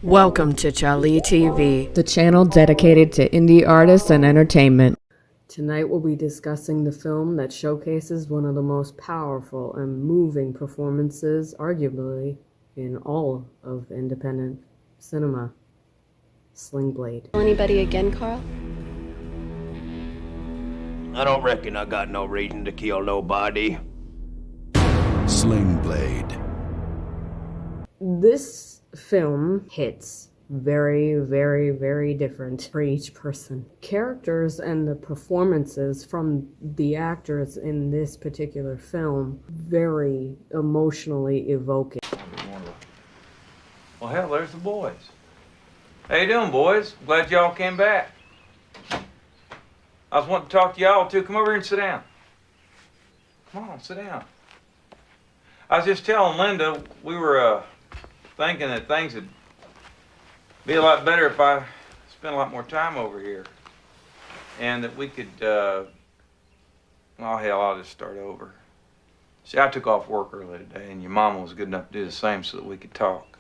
Welcome to To Chaleigh TV, the channel dedicated to indie artists and entertainment. Tonight we'll be discussing the film that showcases one of the most powerful and moving performances, arguably, in all of independent cinema, Sling Blade. Anybody again, Carl? I don't reckon I got no reason to kill nobody. Sling Blade. This film hits very, very, very different for each person. Characters and the performances from the actors in this particular film, very emotionally evoking. Well, hell, there's the boys. How you doing, boys? Glad y'all came back. I was wanting to talk to y'all, too. Come over here and sit down. Come on, sit down. I was just telling Linda, we were thinking that things would be a lot better if I spent a lot more time over here. And that we could, well, hell, I'll just start over. See, I took off work early today, and your mama was good enough to do the same so that we could talk.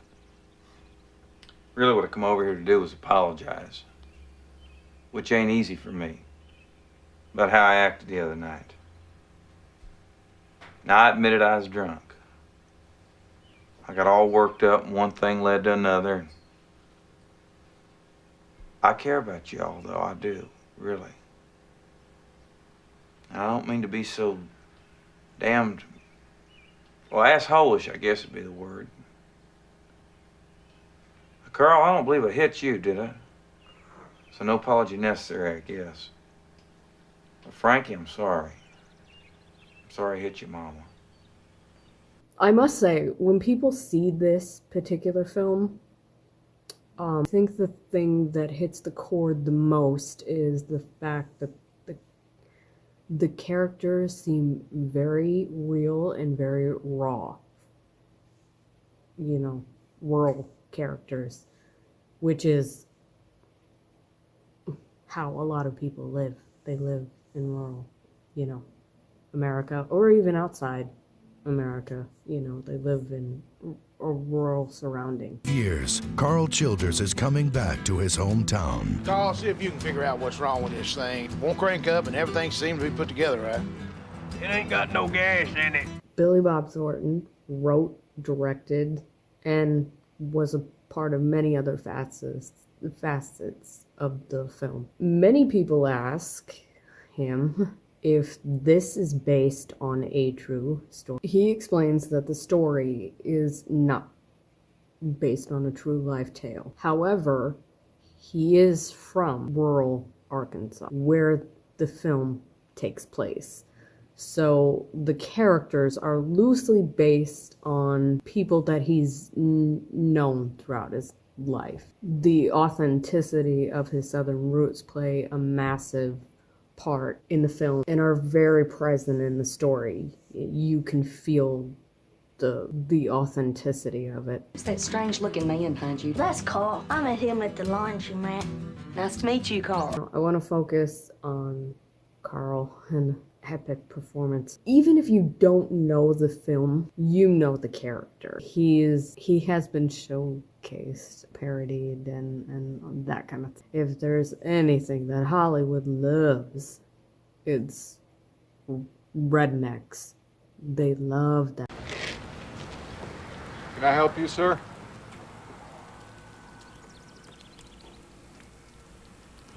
Really what I come over here to do was apologize, which ain't easy for me, about how I acted the other night. Now, I admitted I was drunk. I got all worked up, and one thing led to another. I care about y'all, though, I do, really. I don't mean to be so damned, well, asshole-ish, I guess would be the word. Carl, I don't believe I hit you, did I? So no apology necessary, I guess. But Frankie, I'm sorry. I'm sorry I hit your mama. I must say, when people see this particular film, I think the thing that hits the chord the most is the fact that the characters seem very real and very raw. You know, rural characters, which is how a lot of people live. They live in rural, you know, America, or even outside America. You know, they live in a rural surrounding. Years, Carl Childers is coming back to his hometown. Carl, see if you can figure out what's wrong with this thing. It won't crank up and everything seems to be put together, right? It ain't got no gas in it. Billy Bob Thornton wrote, directed, and was a part of many other facets of the film. Many people ask him if this is based on a true story. He explains that the story is not based on a true life tale. However, he is from rural Arkansas, where the film takes place. So the characters are loosely based on people that he's known throughout his life. The authenticity of his southern roots play a massive part in the film and are very present in the story. You can feel the authenticity of it. It's that strange looking man behind you. That's Carl. I met him at the laundromat. Nice to meet you, Carl. I want to focus on Carl and epic performance. Even if you don't know the film, you know the character. He has been showcased, parodied, and that kind of thing. If there's anything that Hollywood loves, it's rednecks. They love that. Can I help you, sir?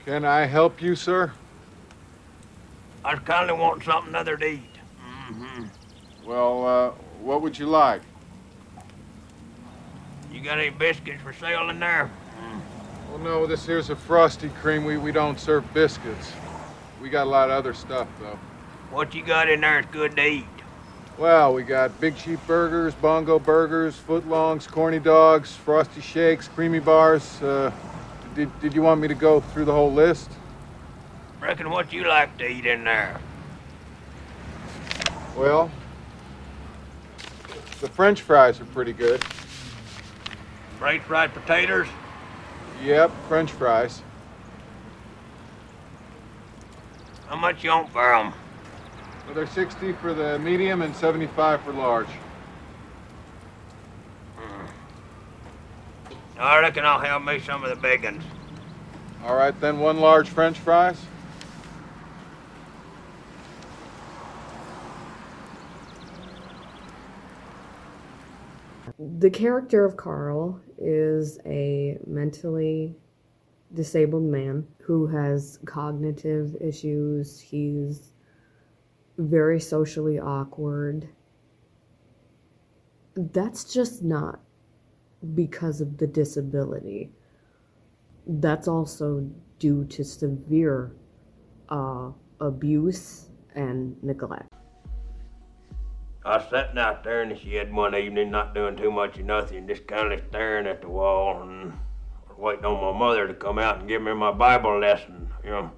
Can I help you, sir? I just kinda want something other to eat. Well, what would you like? You got any biscuits for sale in there? Well, no, this here's a Frosty Cream. We don't serve biscuits. We got a lot of other stuff, though. What you got in there is good to eat. Well, we got Big Sheep Burgers, Bongo Burgers, Footlongs, Corny Dogs, Frosty Shakes, Creamy Bars. Did you want me to go through the whole list? Reckon what you like to eat in there? Well, the French fries are pretty good. French fried potatoes? Yep, French fries. How much you want for 'em? Well, they're 60 for the medium and 75 for large. I reckon I'll have me some of the big ones. All right, then 1 large French fries. The character of Carl is a mentally disabled man who has cognitive issues. He's very socially awkward. That's just not because of the disability. That's also due to severe abuse and neglect. I was sitting out there in the shed one evening, not doing too much of nothing, just kind of staring at the wall and waiting on my mother to come out and give me my Bible lesson, you know.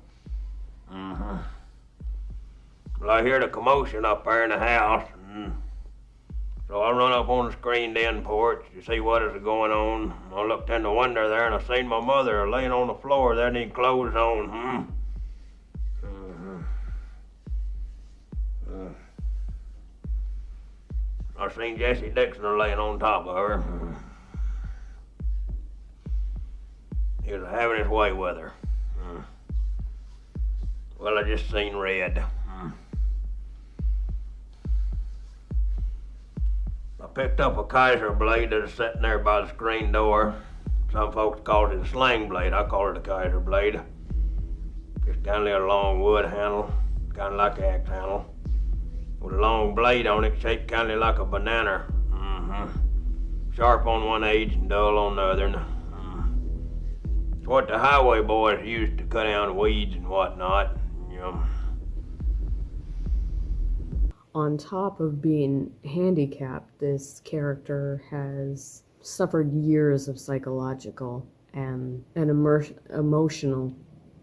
Well, I hear the commotion up there in the house, and so I run up on the screened-in porch to see what is going on. I looked in the window there, and I seen my mother laying on the floor there, need clothes on. I seen Jesse Dixon laying on top of her. He was having his way with her. Well, I just seen red. I picked up a Kaiser blade that was sitting there by the screen door. Some folks call it a sling blade. I call it a Kaiser blade. Just kind of a long wood handle, kind of like an axe handle, with a long blade on it, shaped kind of like a banana. Sharp on one edge and dull on the other. It's what the highway boys used to cut down weeds and whatnot, you know. On top of being handicapped, this character has suffered years of psychological and emotional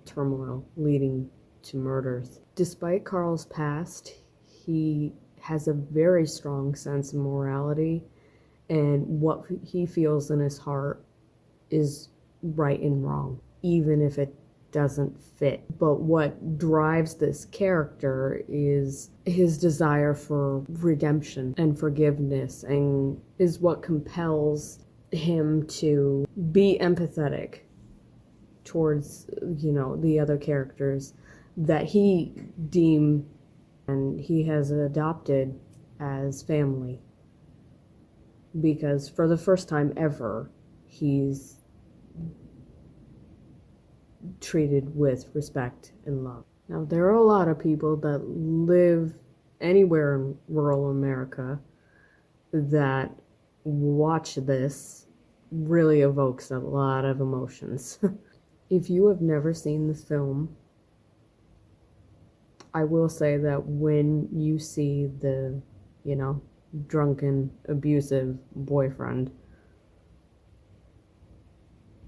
turmoil leading to murders. Despite Carl's past, he has a very strong sense of morality, and what he feels in his heart is right and wrong, even if it doesn't fit. But what drives this character is his desire for redemption and forgiveness, and is what compels him to be empathetic towards, the other characters that he deems and he has adopted as family, because for the first time ever, he's treated with respect and love. Now, there are a lot of people that live anywhere in rural America that watch this really evokes a lot of emotions. If you have never seen the film, I will say that when you see the, drunken, abusive boyfriend,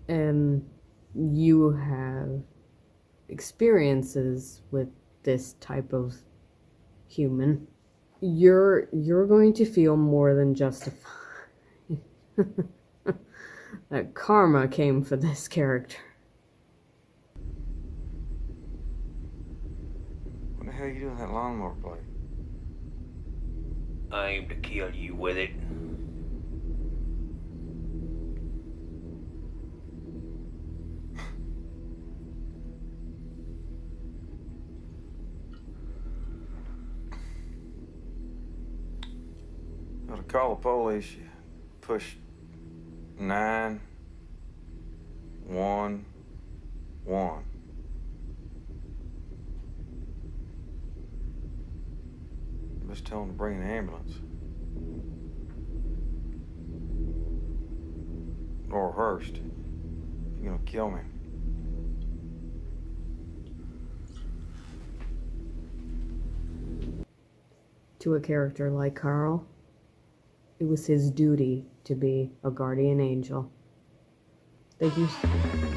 and you have experiences with this type of human, you're going to feel more than justified that karma came for this character. What the hell are you doing with that lawnmower blade? I aim to kill you with it. To call the police, you push 911. Just tell them to bring an ambulance. Or Hurst. You're gonna kill me. To a character like Carl, it was his duty to be a guardian angel. Thank you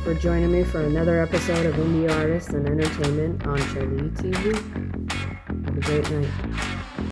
for joining me for another episode of Indie Artists and Entertainment on To Chaleigh TV. Have a great night.